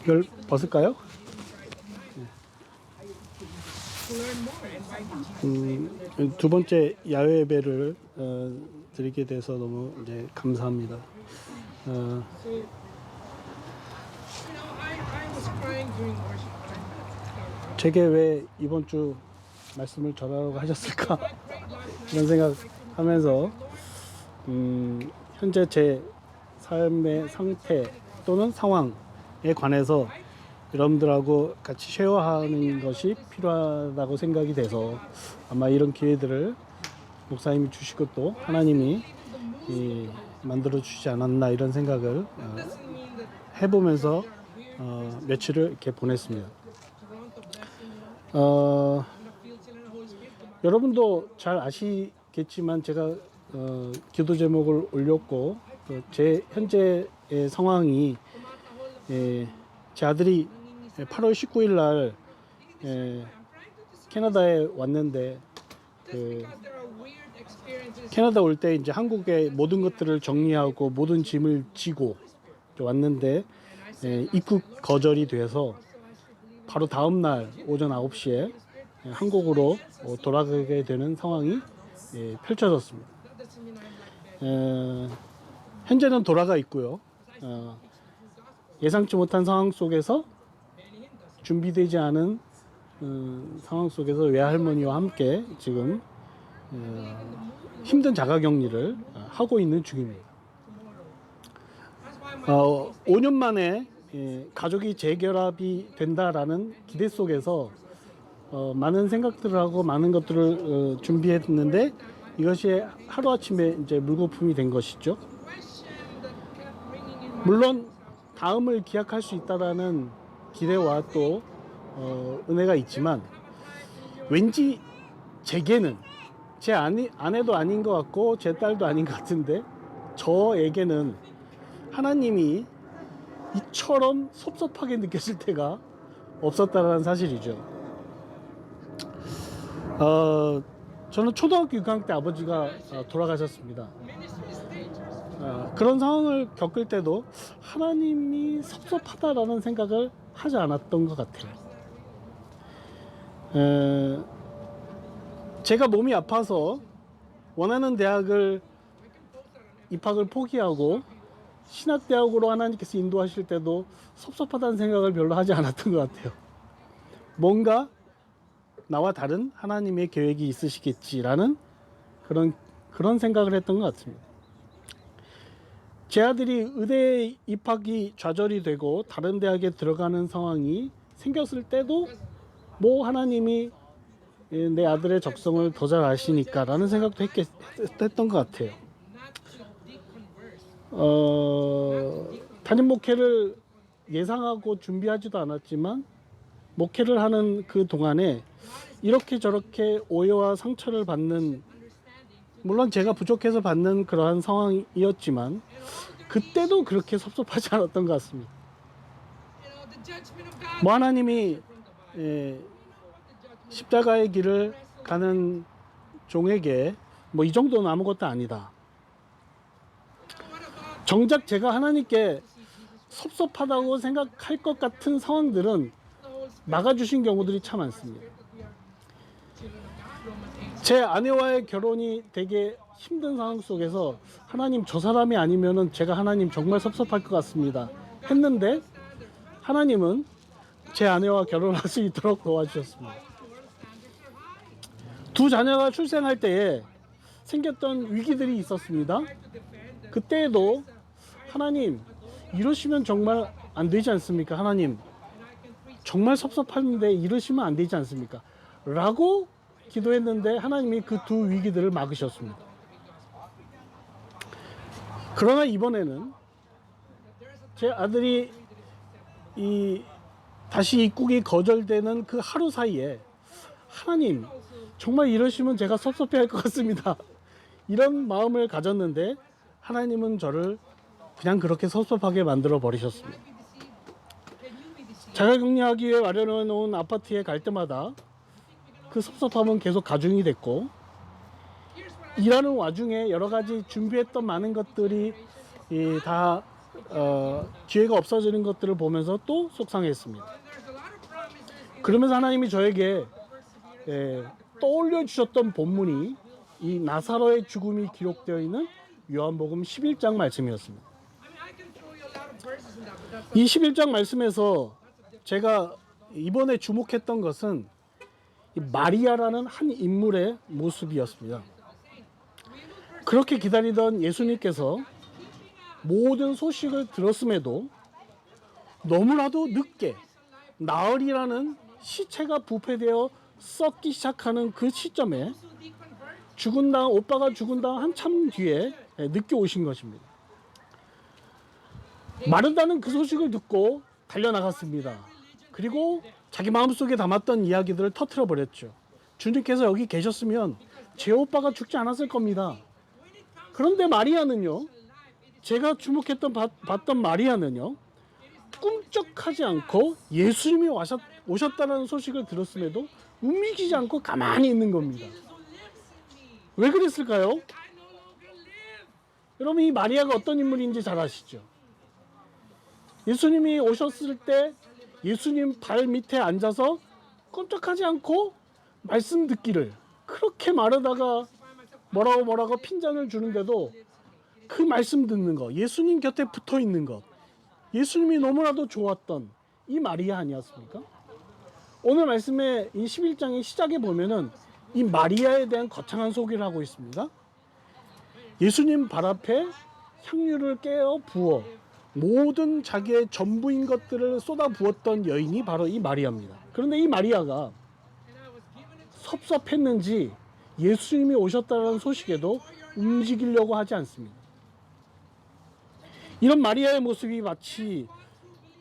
이걸 벗을까요? 두 번째 야외 예배를 드리게 돼서 너무 이제 감사합니다. 제게 왜 이번 주 말씀을 전하라고 하셨을까 이런 생각하면서 현재 제 삶의 상태 또는 상황에 관해서 여러분들하고 같이 쉐어하는 것이 필요하다고 생각이 돼서 아마 이런 기회들을 목사님이 주시고 또 하나님이 만들어 주시지 않았나 이런 생각을 해보면서 며칠을 이렇게 보냈습니다. 여러분도 잘 아시겠지만 제가 기도 제목을 올렸고 제 현재의 상황이 제 아들이 8월 19일 날 캐나다에 왔는데 캐나다 올 때 이제 한국의 모든 것들을 정리하고 모든 짐을 지고 왔는데 입국 거절이 돼서 바로 다음 날 오전 9시에 한국으로 돌아가게 되는 상황이 펼쳐졌습니다. 현재는 돌아가 있고요. 예상치 못한 상황 속에서 준비되지 않은 상황 속에서 외할머니와 함께 지금 힘든 자가격리를 하고 있는 중입니다. 5년 만에 가족이 재결합이 된다라는 기대 속에서 많은 생각들을 하고 많은 것들을 준비했는데 이것이 하루아침에 이제 물거품이 된 것이죠. 물론 다음을 기약할 수 있다라는 기대와 또 은혜가 있지만 왠지 제게는 제 아내도 아닌 것 같고 제 딸도 아닌 것 같은데 저에게는 하나님이 이처럼 섭섭하게 느껴질 때가 없었다는 사실이죠. 저는 초등학교 6학년 때 아버지가 돌아가셨습니다. 그런 상황을 겪을 때도 하나님이 섭섭하다라는 생각을 하지 않았던 것 같아요. 제가 몸이 아파서 원하는 대학을 입학을 포기하고 신학대학으로 하나님께서 인도하실 때도 섭섭하다는 생각을 별로 하지 않았던 것 같아요. 뭔가 나와 다른 하나님의 계획이 있으시겠지라는 그런 생각을 했던 것 같습니다. 제 아들이 의대 입학이 좌절이 되고 다른 대학에 들어가는 상황이 생겼을 때도 뭐 하나님이 내 아들의 적성을 더 잘 아시니까 라는 생각도 했던 것 같아요. 담임 목회를 예상하고 준비하지도 않았지만 목회를 하는 그 동안에 이렇게 저렇게 오해와 상처를 받는, 물론 제가 부족해서 받는 그러한 상황이었지만 그때도 그렇게 섭섭하지 않았던 것 같습니다. 뭐 하나님이 십자가의 길을 가는 종에게 뭐 이 정도는 아무것도 아니다. 정작 제가 하나님께 섭섭하다고 생각할 것 같은 상황들은 막아주신 경우들이 참 많습니다. 제 아내와의 결혼이 되게 힘든 상황 속에서 하나님 저 사람이 아니면은 제가 하나님 정말 섭섭할 것 같습니다 했는데 하나님은 제 아내와 결혼할 수 있도록 도와주셨습니다. 두 자녀가 출생할 때에 생겼던 위기들이 있었습니다. 그때에도 하나님 이러시면 정말 안 되지 않습니까? 하나님 정말 섭섭한데 이러시면 안 되지 않습니까? 라고 기도했는데 하나님이 그 두 위기들을 막으셨습니다. 그러나 이번에는 제 아들이 다시 입국이 거절되는 그 하루 사이에 하나님 정말 이러시면 제가 섭섭해할 것 같습니다. 이런 마음을 가졌는데 하나님은 저를 그냥 그렇게 섭섭하게 만들어 버리셨습니다. 자가격리하기 위해 마련해 놓은 아파트에 갈 때마다 그 섭섭함은 계속 가중이 됐고 일하는 와중에 여러 가지 준비했던 많은 것들이 다 기회가 없어지는 것들을 보면서 또 속상했습니다. 그러면서 하나님이 저에게 떠올려 주셨던 본문이 이 나사로의 죽음이 기록되어 있는 요한복음 11장 말씀이었습니다. 이 11장 말씀에서 제가 이번에 주목했던 것은 이 마리아라는 한 인물의 모습이었습니다. 그렇게 기다리던 예수님께서 모든 소식을 들었음에도 너무나도 늦게 나흘이라는 시체가 부패되어 썩기 시작하는 그 시점에 오빠가 죽은 다음 한참 뒤에 늦게 오신 것입니다. 마르다는 그 소식을 듣고 달려나갔습니다. 그리고 자기 마음속에 담았던 이야기들을 터뜨려 버렸죠. 주님께서 여기 계셨으면 제 오빠가 죽지 않았을 겁니다. 그런데 마리아는요, 제가 봤던 마리아는요, 꿈쩍하지 않고 예수님이 오셨다는 소식을 들었음에도 움직이지 않고 가만히 있는 겁니다. 왜 그랬을까요? 여러분, 이 마리아가 어떤 인물인지 잘 아시죠? 예수님이 오셨을 때 예수님 발 밑에 앉아서 꼼짝하지 않고 말씀 듣기를, 그렇게 마르다가 뭐라고 핀잔을 주는데도 그 말씀 듣는 거, 예수님 곁에 붙어 있는 것, 예수님이 너무나도 좋았던 이 마리아 아니었습니까? 오늘 말씀의 이 11장의 시작에 보면은 이 마리아에 대한 거창한 소개를 하고 있습니다. 예수님 발 앞에 향유를 깨어 부어 모든 자기의 전부인 것들을 쏟아 부었던 여인이 바로 이 마리아입니다. 그런데 이 마리아가 섭섭했는지 예수님이 오셨다는 소식에도 움직이려고 하지 않습니다. 이런 마리아의 모습이 마치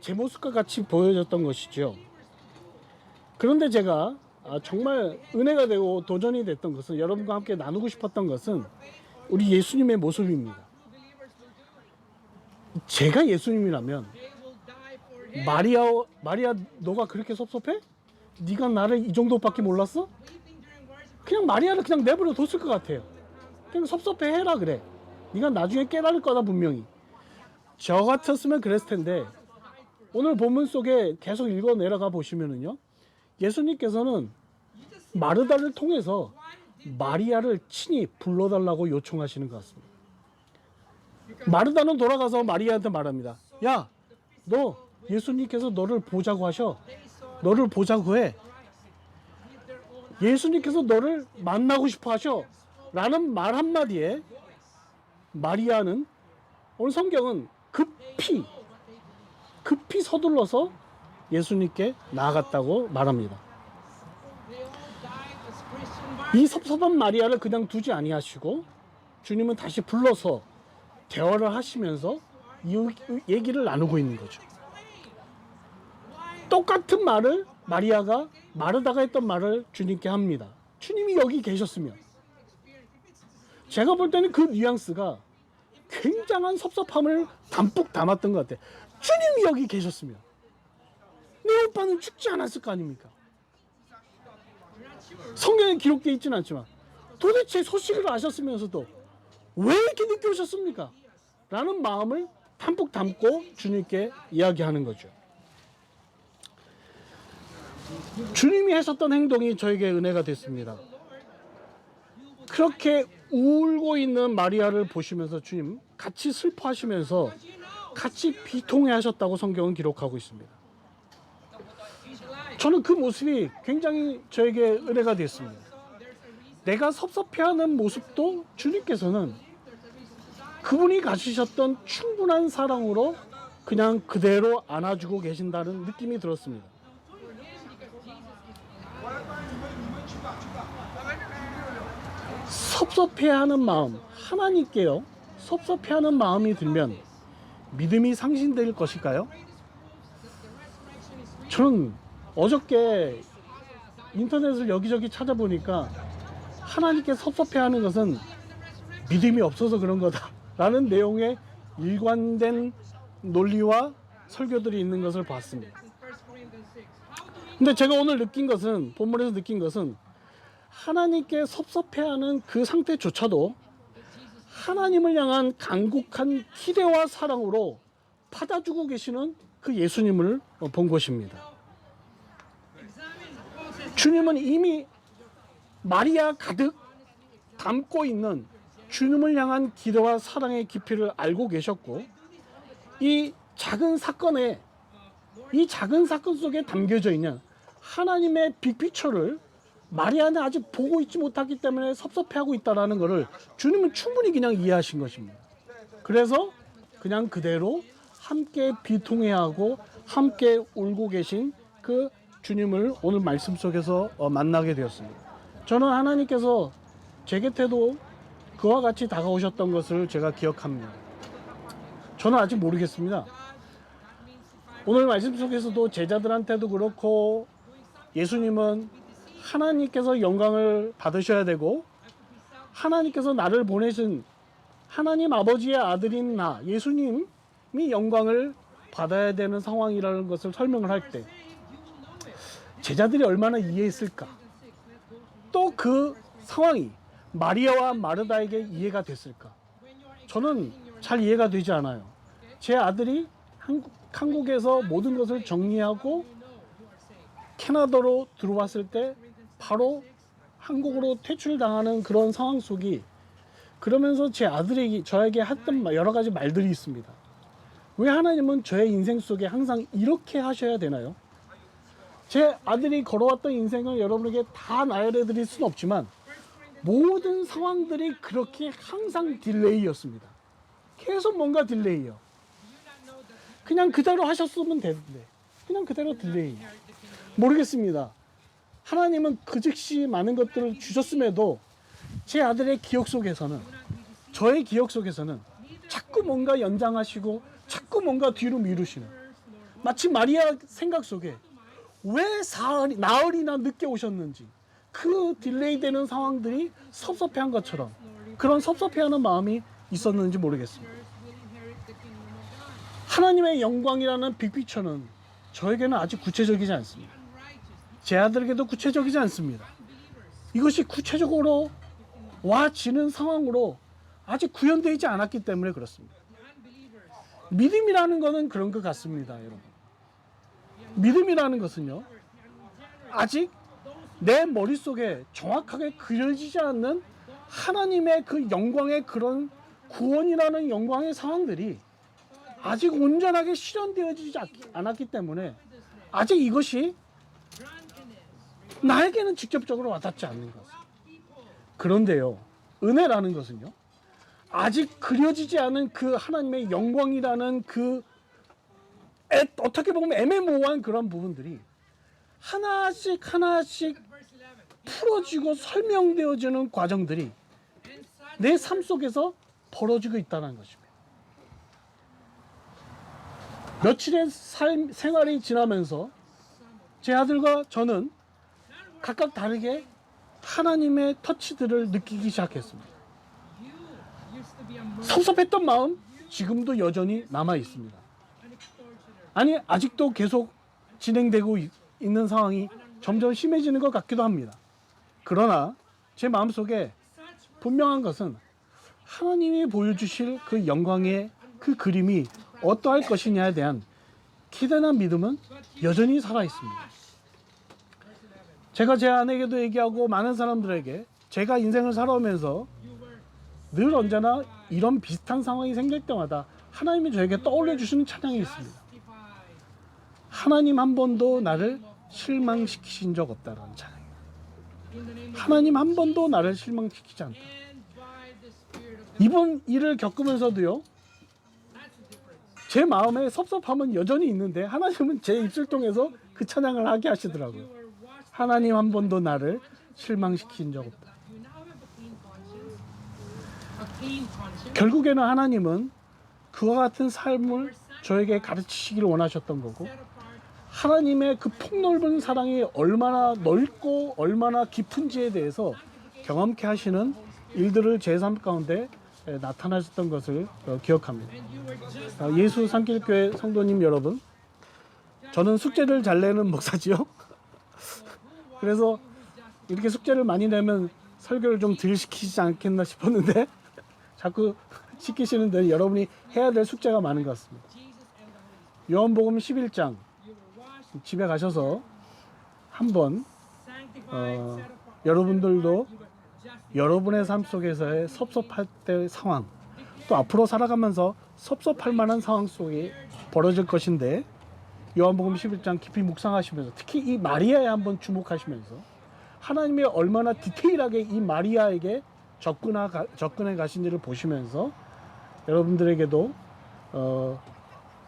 제 모습과 같이 보여졌던 것이죠. 그런데 제가 정말 은혜가 되고 도전이 됐던 것은, 여러분과 함께 나누고 싶었던 것은 우리 예수님의 모습입니다. 제가 예수님이라면 마리아 너가 그렇게 섭섭해? 네가 나를 이 정도밖에 몰랐어? 그냥 마리아를 그냥 내버려 뒀을 것 같아요. 그냥 섭섭해 해라 그래. 네가 나중에 깨달을 거다 분명히. 저 같았으면 그랬을 텐데, 오늘 본문 속에 계속 읽어 내려가 보시면은요, 예수님께서는 마르다를 통해서 마리아를 친히 불러달라고 요청하시는 것 같습니다. 마르다는 돌아가서 마리아한테 말합니다. 야, 너 예수님께서 너를 보자고 하셔. 너를 보자고 해. 예수님께서 너를 만나고 싶어 하셔. 라는 말 한마디에 마리아는, 오늘 성경은 급히 서둘러서 예수님께 나아갔다고 말합니다. 이 섭섭한 마리아를 그냥 두지 아니하시고 주님은 다시 불러서 대화를 하시면서 이 얘기를 나누고 있는 거죠. 똑같은 말을 마르다가 했던 말을 주님께 합니다. 주님이 여기 계셨으면. 제가 볼 때는 그 뉘앙스가 굉장한 섭섭함을 담뿍 담았던 것 같아요. 주님이 여기 계셨으면 내 오빠는 죽지 않았을 거 아닙니까? 성경에 기록되어 있지는 않지만 도대체 소식을 아셨으면서도 왜 이렇게 늦게 오셨습니까? 라는 마음을 담뿍 담고 주님께 이야기하는 거죠. 주님이 하셨던 행동이 저에게 은혜가 됐습니다. 그렇게 울고 있는 마리아를 보시면서 주님 같이 슬퍼하시면서 같이 비통해 하셨다고 성경은 기록하고 있습니다. 저는 그 모습이 굉장히 저에게 은혜가 됐습니다. 내가 섭섭해하는 모습도 주님께서는 그분이 가지셨던 충분한 사랑으로 그냥 그대로 안아주고 계신다는 느낌이 들었습니다. 섭섭해하는 마음, 하나님께요, 섭섭해하는 마음이 들면 믿음이 상실될 것일까요? 저는 어저께 인터넷을 여기저기 찾아보니까 하나님께 섭섭해하는 것은 믿음이 없어서 그런 거다라는 내용의 일관된 논리와 설교들이 있는 것을 봤습니다. 근데 제가 오늘 본문에서 느낀 것은 하나님께 섭섭해하는 그 상태조차도 하나님을 향한 간곡한 기대와 사랑으로 받아주고 계시는 그 예수님을 본 것입니다. 주님은 이미 마리아 가득 담고 있는 주님을 향한 기대와 사랑의 깊이를 알고 계셨고, 이 작은 사건 속에 담겨져 있는 하나님의 빅피처를 마리아는 아직 보고 있지 못하기 때문에 섭섭해하고 있다는 것을 주님은 충분히 그냥 이해하신 것입니다. 그래서 그냥 그대로 함께 비통해하고 함께 울고 계신 그 주님을 오늘 말씀 속에서 만나게 되었습니다. 저는 하나님께서 제 곁에도 그와 같이 다가오셨던 것을 제가 기억합니다. 저는 아직 모르겠습니다. 오늘 말씀 속에서도 제자들한테도 그렇고, 예수님은 하나님께서 영광을 받으셔야 되고, 하나님께서 나를 보내신 하나님 아버지의 아들인 나 예수님이 영광을 받아야 되는 상황이라는 것을 설명을 할 때 제자들이 얼마나 이해했을까? 또 그 상황이 마리아와 마르다에게 이해가 됐을까? 저는 잘 이해가 되지 않아요. 제 아들이 한국에서 모든 것을 정리하고 캐나다로 들어왔을 때 바로 한국으로 퇴출당하는 그런 상황 속이, 그러면서 제 아들이 저에게 했던 여러 가지 말들이 있습니다. 왜 하나님은 저의 인생 속에 항상 이렇게 하셔야 되나요? 제 아들이 걸어왔던 인생을 여러분에게 다 나열해 드릴 수는 없지만 모든 상황들이 그렇게 항상 딜레이였습니다. 계속 뭔가 딜레이요. 그냥 그대로 하셨으면 되는데 그냥 그대로 딜레이. 모르겠습니다. 하나님은 그 즉시 많은 것들을 주셨음에도 제 아들의 기억 속에서는, 저의 기억 속에서는 자꾸 뭔가 연장하시고 자꾸 뭔가 뒤로 미루시는, 마치 마리아 생각 속에 왜 나흘이나 늦게 오셨는지 그 딜레이되는 상황들이 섭섭해한 것처럼 그런 섭섭해하는 마음이 있었는지 모르겠습니다. 하나님의 영광이라는 빅피처는 저에게는 아직 구체적이지 않습니다. 제 아들에게도 구체적이지 않습니다. 이것이 구체적으로 와지는 상황으로 아직 구현되지 않았기 때문에 그렇습니다. 믿음이라는 것은 그런 것 같습니다, 여러분. 믿음이라는 것은요, 아직 내 머릿속에 정확하게 그려지지 않는 하나님의 그 영광의 그런 구원이라는 영광의 상황들이 아직 온전하게 실현되어지지 않았기 때문에 아직 이것이 나에게는 직접적으로 와닿지 않는 것. 그런데요, 은혜라는 것은요, 아직 그려지지 않은 그 하나님의 영광이라는 그 어떻게 보면 애매모호한 그런 부분들이 하나씩 풀어지고 설명되어지는 과정들이 내 삶 속에서 벌어지고 있다는 것입니다. 며칠의 생활이 지나면서 제 아들과 저는 각각 다르게 하나님의 터치들을 느끼기 시작했습니다. 섭섭했던 마음 지금도 여전히 남아 있습니다. 아니, 아직도 계속 진행되고 있는 상황이 점점 심해지는 것 같기도 합니다. 그러나 제 마음속에 분명한 것은 하나님이 보여주실 그 영광의 그 그림이 어떠할 것이냐에 대한 기대나 믿음은 여전히 살아있습니다. 제가 제 아내에게도 얘기하고 많은 사람들에게 제가 인생을 살아오면서 늘 언제나 이런 비슷한 상황이 생길 때마다 하나님이 저에게 떠올려 주시는 찬양이 있습니다. 하나님 한 번도 나를 실망시키신 적 없다라는 찬양이에요. 하나님 한 번도 나를 실망시키지 않다. 이번 일을 겪으면서도요, 제 마음에 섭섭함은 여전히 있는데 하나님은 제 입술 통해서 그 찬양을 하게 하시더라고요. 하나님 한 번도 나를 실망시킨 적 없다. 결국에는 하나님은 그와 같은 삶을 저에게 가르치시기를 원하셨던 거고, 하나님의 그 폭넓은 사랑이 얼마나 넓고 얼마나 깊은지에 대해서 경험케 하시는 일들을 제 삶 가운데 나타나셨던 것을 기억합니다. 예수 산길교회 성도님 여러분, 저는 숙제를 잘 내는 목사지요. 그래서 이렇게 숙제를 많이 내면 설교를 좀 덜 시키지 않겠나 싶었는데 자꾸 시키시는 데는 여러분이 해야 될 숙제가 많은 것 같습니다. 요한복음 11장 집에 가셔서 한번 여러분들도 여러분의 삶 속에서의 섭섭할 때 상황, 또 앞으로 살아가면서 섭섭할 만한 상황 속에 벌어질 것인데, 요한복음 11장 깊이 묵상하시면서 특히 이 마리아에 한번 주목하시면서 하나님이 얼마나 디테일하게 이 마리아에게 접근해 가신지를 보시면서 여러분들에게도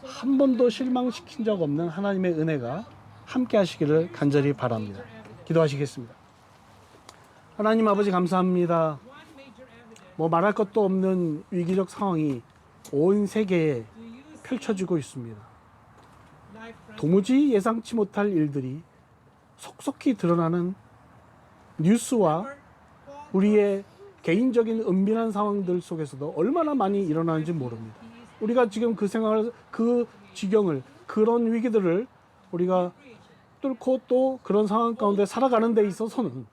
한 번도 실망시킨 적 없는 하나님의 은혜가 함께 하시기를 간절히 바랍니다. 기도하시겠습니다. 하나님 아버지 감사합니다. 말할 것도 없는 위기적 상황이 온 세계에 펼쳐지고 있습니다. 도무지 예상치 못할 일들이 속속히 드러나는 뉴스와 우리의 개인적인 은밀한 상황들 속에서도 얼마나 많이 일어나는지 모릅니다. 우리가 지금 그 생각을, 그 지경을, 그런 위기들을 우리가 뚫고 또 그런 상황 가운데 살아가는 데 있어서는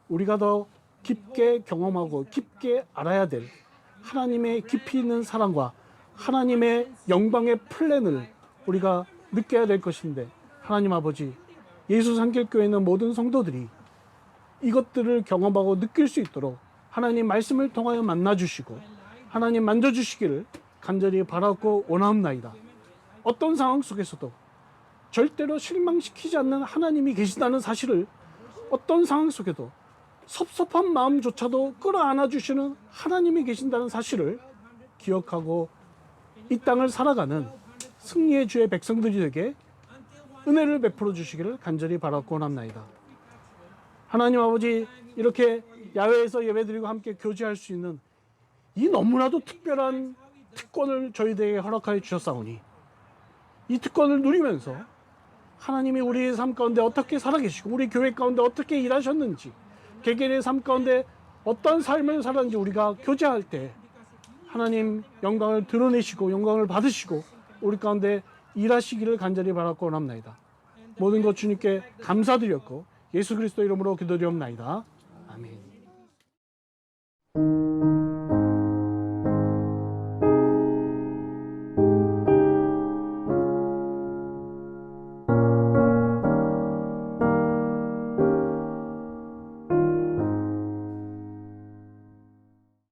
우리가 더 깊게 경험하고 깊게 알아야 될 하나님의 깊이 있는 사랑과 하나님의 영광의 플랜을 우리가 느껴야 될 것인데, 하나님 아버지, 예수 산길교회 있는 모든 성도들이 이것들을 경험하고 느낄 수 있도록 하나님 말씀을 통하여 만나주시고 하나님 만져주시기를 간절히 바라고 원하옵나이다. 어떤 상황 속에서도 절대로 실망시키지 않는 하나님이 계시다는 사실을, 어떤 상황 속에도 섭섭한 마음조차도 끌어안아 주시는 하나님이 계신다는 사실을 기억하고 이 땅을 살아가는 승리의 주의 백성들에게 은혜를 베풀어 주시기를 간절히 바라고 원합나이다. 하나님 아버지, 이렇게 야외에서 예배드리고 함께 교제할 수 있는 이 너무나도 특별한 특권을 저희들에게 허락하여 주셨사오니 이 특권을 누리면서 하나님이 우리의 삶 가운데 어떻게 살아계시고 우리 교회 가운데 어떻게 일하셨는지, 개개인의 삶 가운데 어떤 삶을 살았는지 우리가 교제할 때 하나님 영광을 드러내시고 영광을 받으시고 우리 가운데 일하시기를 간절히 바라고 원합나이다. 모든 것 주님께 감사드렸고 예수 그리스도 이름으로 기도드리옵나이다. 아멘.